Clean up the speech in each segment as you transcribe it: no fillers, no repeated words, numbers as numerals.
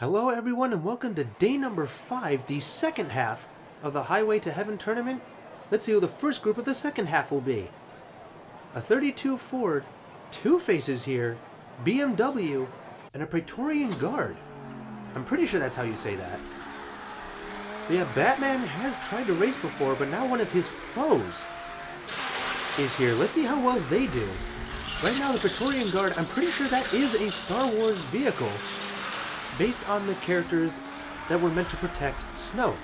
Hello everyone and welcome to day number 5, the second half of the Highway to Heaven tournament. Let's see who the first group of the second half will be. A 32 Ford, two faces here, BMW, and a Praetorian Guard. I'm pretty sure that's how you say that. But yeah, Batman has tried to race before, but now one of his foes is here. Let's see how well they do. Right now the Praetorian Guard, I'm pretty sure that is a Star Wars vehicle, based on the characters that were meant to protect Snoke.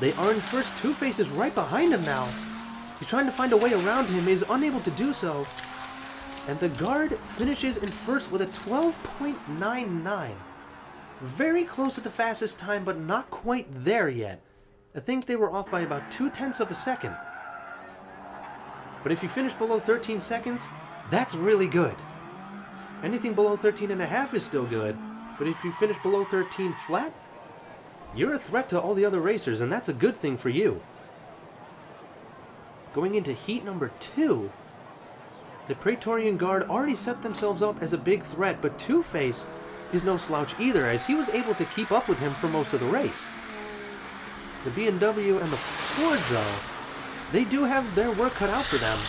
They are in first. Two-Face is right behind him now. He's trying to find a way around him, is unable to do so. And the Guard finishes in first with a 12.99. Very close to the fastest time, but not quite there yet. I think they were off by about 0.2 of a second. But if you finish below 13 seconds, that's really good. Anything below 13.5 is still good. But if you finish below 13 flat, you're a threat to all the other racers, and that's a good thing for you. Going into heat number 2, the Praetorian Guard already set themselves up as a big threat, but Two-Face is no slouch either, as he was able to keep up with him for most of the race. The BMW and the Ford, though, they do have their work cut out for them.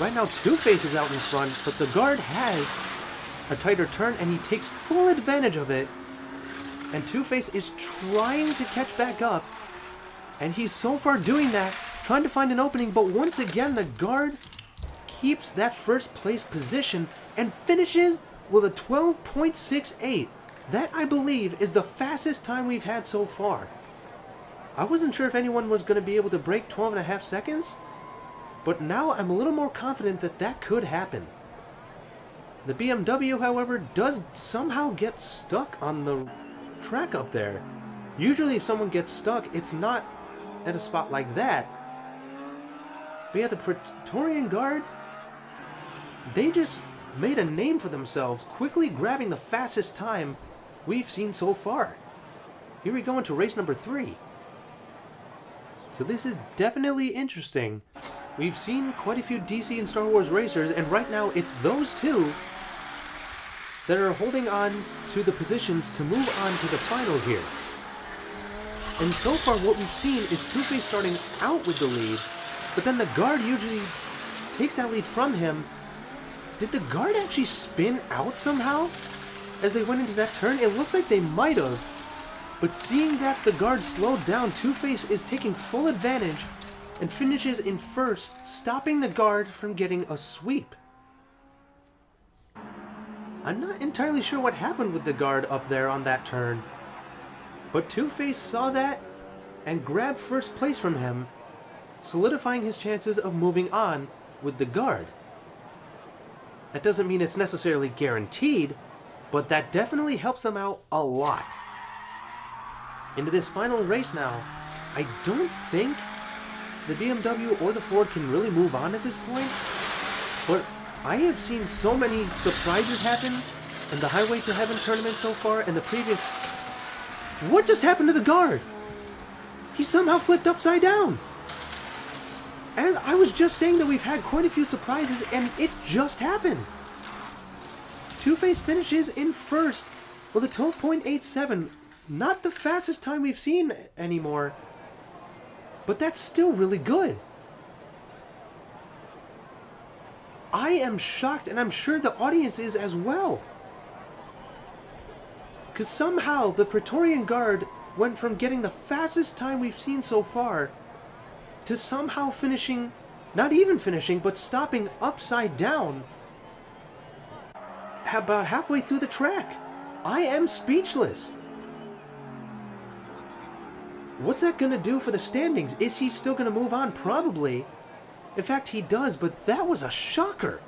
Right now, Two-Face is out in front, but the Guard has a tighter turn, and he takes full advantage of it. And Two-Face is trying to catch back up, and he's so far doing that, trying to find an opening, but once again the Guard keeps that first place position and finishes with a 12.68. That, I believe, is the fastest time we've had so far. I wasn't sure if anyone was going to be able to break 12.5 seconds, but now I'm a little more confident that that could happen. The BMW, however, does somehow get stuck on the track up there. Usually if someone gets stuck, it's not at a spot like that. But yeah, the Praetorian Guard, they just made a name for themselves, quickly grabbing the fastest time we've seen so far. Here we go into race number 3. So this is definitely interesting. We've seen quite a few DC and Star Wars racers, and right now it's those two that are holding on to the positions to move on to the finals here. And so far what we've seen is Two-Face starting out with the lead, but then the Guard usually takes that lead from him. Did the Guard actually spin out somehow as they went into that turn? It looks like they might have, but seeing that the Guard slowed down, Two-Face is taking full advantage and finishes in first, stopping the Guard from getting a sweep. I'm not entirely sure what happened with the Guard up there on that turn, but Two-Face saw that and grabbed first place from him, solidifying his chances of moving on with the Guard. That doesn't mean it's necessarily guaranteed, but that definitely helps them out a lot. Into this final race now, I don't think the BMW or the Ford can really move on at this point, but I have seen so many surprises happen in the Highway to Heaven tournament so far, and the previous... What just happened to the Guard? He somehow flipped upside down. And I was just saying that we've had quite a few surprises, and it just happened. Two-Face finishes in first with a 12.87. Not the fastest time we've seen anymore, but that's still really good. I am shocked, and I'm sure the audience is as well. Because somehow the Praetorian Guard went from getting the fastest time we've seen so far to somehow finishing, not even finishing, but stopping upside down about halfway through the track. I am speechless. What's that going to do for the standings? Is he still going to move on? Probably. In fact, he does, but that was a shocker.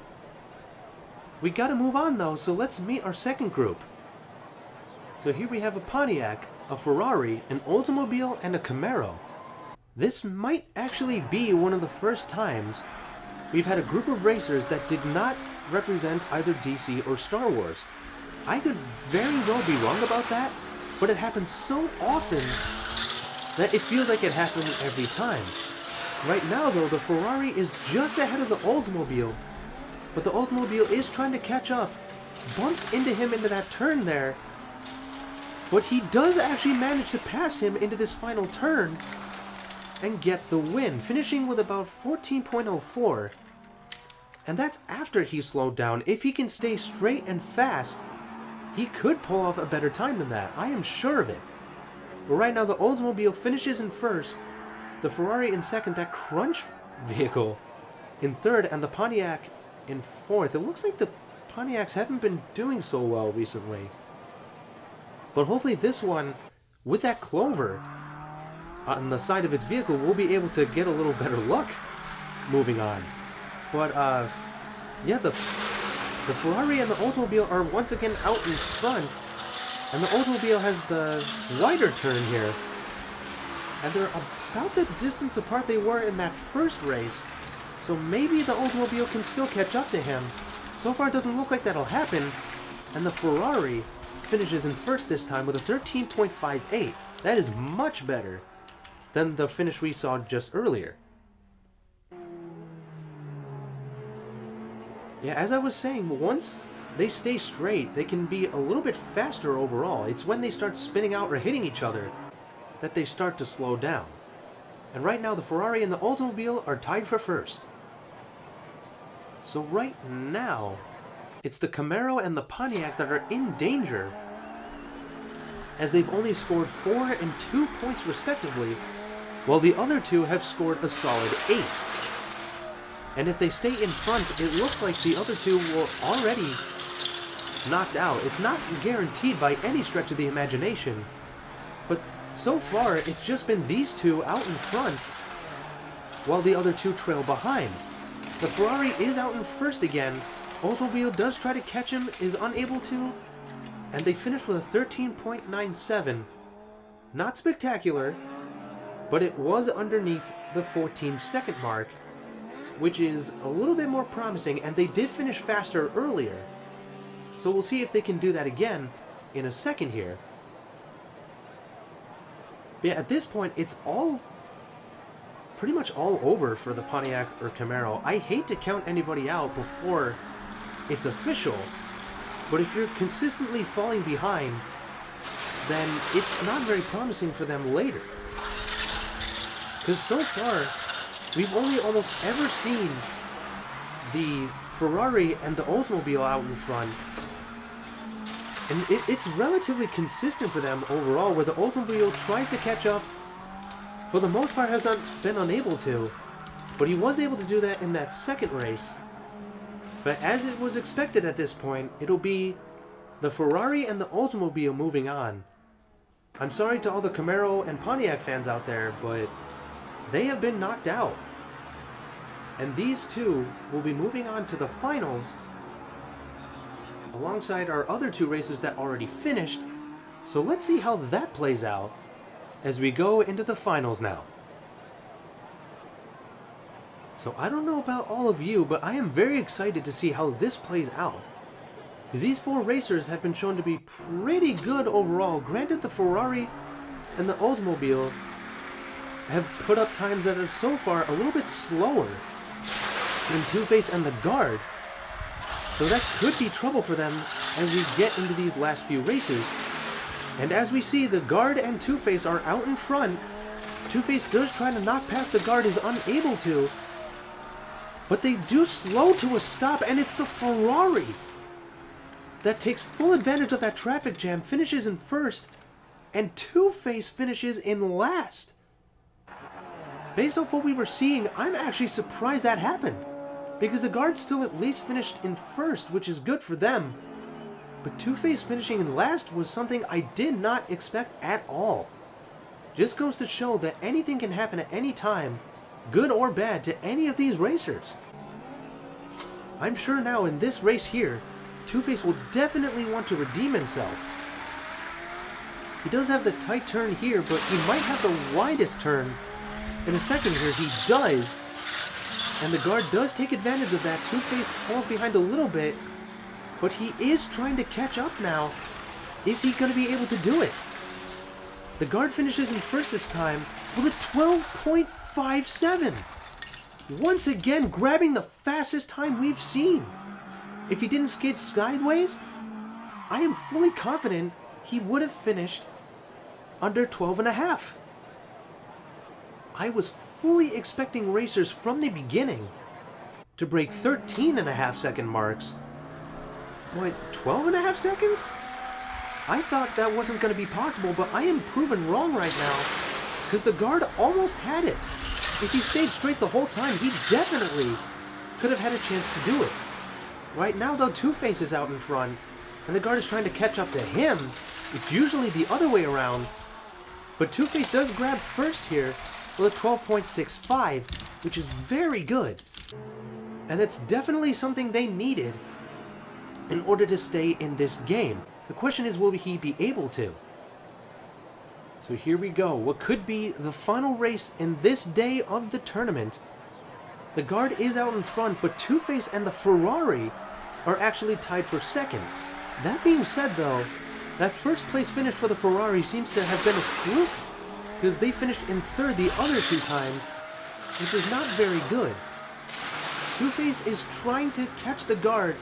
We got to move on, though, so let's meet our second group. So here we have a Pontiac, a Ferrari, an Oldsmobile, and a Camaro. This might actually be one of the first times we've had a group of racers that did not represent either DC or Star Wars. I could very well be wrong about that, but it happens so often that it feels like it happens every time. Right now, though, the Ferrari is just ahead of the Oldsmobile, but the Oldsmobile is trying to catch up, bumps into him into that turn there, But he does actually manage to pass him into this final turn and get the win, finishing with about 14.04. And that's after he slowed down. If he can stay straight and fast, he could pull off a better time than that. I am sure of it. But right now, the Oldsmobile finishes in first, the Ferrari in second, that Crunch vehicle in third, and the Pontiac in fourth. It looks like the Pontiacs haven't been doing so well recently. But hopefully this one, with that clover on the side of its vehicle, we'll be able to get a little better luck moving on. But, yeah, the Ferrari and the Oldsmobile are once again out in front, and the Oldsmobile has the wider turn here. And they're about the distance apart they were in that first race, so maybe the Oldsmobile can still catch up to him. So far, it doesn't look like that'll happen, and the Ferrari finishes in first this time with a 13.58. That is much better than the finish we saw just earlier. Yeah, as I was saying, once they stay straight, they can be a little bit faster overall. It's when they start spinning out or hitting each other that they start to slow down. And right now, the Ferrari and the Oldsmobile are tied for first. So right now, it's the Camaro and the Pontiac that are in danger, as they've only scored 4 and 2 points respectively, while the other two have scored a solid 8. And if they stay in front, it looks like the other two will already knocked out. It's not guaranteed by any stretch of the imagination, but so far it's just been these two out in front, while the other two trail behind. The Ferrari is out in first again. Oldsmobile does try to catch him, is unable to, and they finish with a 13.97. Not spectacular, but it was underneath the 14-second mark, which is a little bit more promising, and they did finish faster earlier. So we'll see if they can do that again in a second here. But yeah, at this point, it's pretty much all over for the Pontiac or Camaro. I hate to count anybody out before it's official, but if you're consistently falling behind, then it's not very promising for them later. Because so far, we've only almost ever seen the Ferrari and the Oldsmobile out in front. And it's relatively consistent for them overall, where the Oldsmobile tries to catch up. For the most part, has been unable to. But he was able to do that in that second race. But as it was expected at this point, it'll be the Ferrari and the Oldsmobile moving on. I'm sorry to all the Camaro and Pontiac fans out there, but they have been knocked out. And these two will be moving on to the finals alongside our other two races that already finished. So let's see how that plays out as we go into the finals now. So I don't know about all of you, but I am very excited to see how this plays out. Because these four racers have been shown to be pretty good overall. Granted, the Ferrari and the Oldsmobile have put up times that are so far a little bit slower than Two-Face and the Guard. So that could be trouble for them as we get into these last few races. And as we see, the Guard and Two-Face are out in front. Two-Face does try to knock past the Guard, is unable to. But they do slow to a stop, and it's the Ferrari that takes full advantage of that traffic jam, finishes in first, and Two-Face finishes in last. Based off what we were seeing, I'm actually surprised that happened, because the Guard still at least finished in first, which is good for them. But Two-Face finishing in last was something I did not expect at all. Just goes to show that anything can happen at any time, good or bad, to any of these racers. I'm sure now in this race here, Two-Face will definitely want to redeem himself. He does have the tight turn here, but he might have the widest turn in a second here. He does. And the Guard does take advantage of that. Two-Face falls behind a little bit, but he is trying to catch up now. Is he going to be able to do it? The Guard finishes in first this time with a 12.57. Once again, grabbing the fastest time we've seen. If he didn't skid sideways, I am fully confident he would have finished under 12 and a half. I was fully expecting racers from the beginning to break 13 and a half second marks, but 12 and a half seconds? I thought that wasn't going to be possible, but I am proven wrong right now, because the guard almost had it. If he stayed straight the whole time, he definitely could have had a chance to do it. Right now, though, Two-Face is out in front, and the guard is trying to catch up to him. It's usually the other way around, but Two-Face does grab first here with a 12.65, which is very good. And that's definitely something they needed in order to stay in this game. The question is, will he be able to? So here we go. What could be the final race in this day of the tournament. The guard is out in front, but Two-Face and the Ferrari are actually tied for second. That being said, though, that first place finish for the Ferrari seems to have been a fluke, because they finished in third the other two times, which is not very good. Two-Face is trying to catch the guard,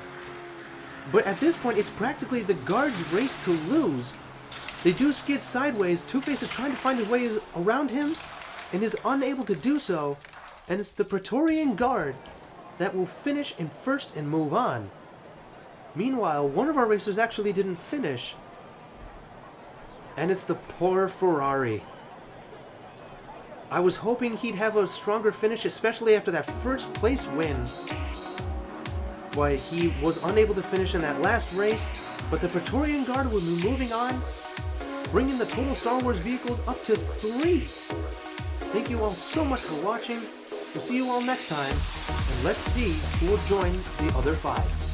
but at this point, it's practically the guard's race to lose. They do skid sideways. Two-Face is trying to find his way around him and is unable to do so. And it's the Praetorian Guard that will finish in first and move on. Meanwhile, one of our racers actually didn't finish. And it's the poor Ferrari. I was hoping he'd have a stronger finish, especially after that first place win. But he was unable to finish in that last race, but the Praetorian Guard will be moving on, bringing the total Star Wars vehicles up to 3. Thank you all so much for watching. We'll see you all next time, and let's see who will join the other 5.